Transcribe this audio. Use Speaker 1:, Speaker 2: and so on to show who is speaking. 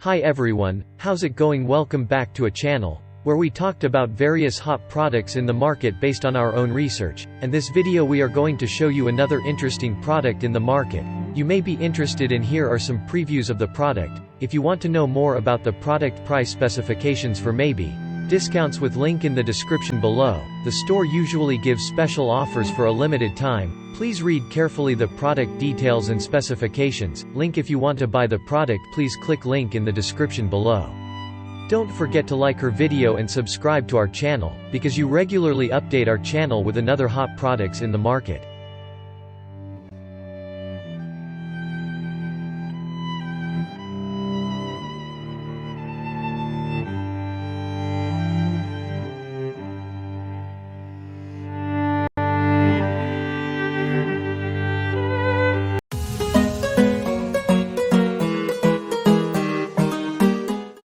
Speaker 1: Hi everyone, how's it going? Welcome back to a channel where we talked about various hot products in the market based on our own research, and this video we are going to show you another interesting product in the market. You may be interested in. Here are some previews of the product. If you want to know more about the product price specifications for maybe discounts with link in the description below. The store usually gives special offers for a limited time. Please read carefully the product details and specifications. Link if you want to buy the product, please click link in the description below. Don't forget to like our video and subscribe to our channel, because you regularly update our channel with another hot products in the market.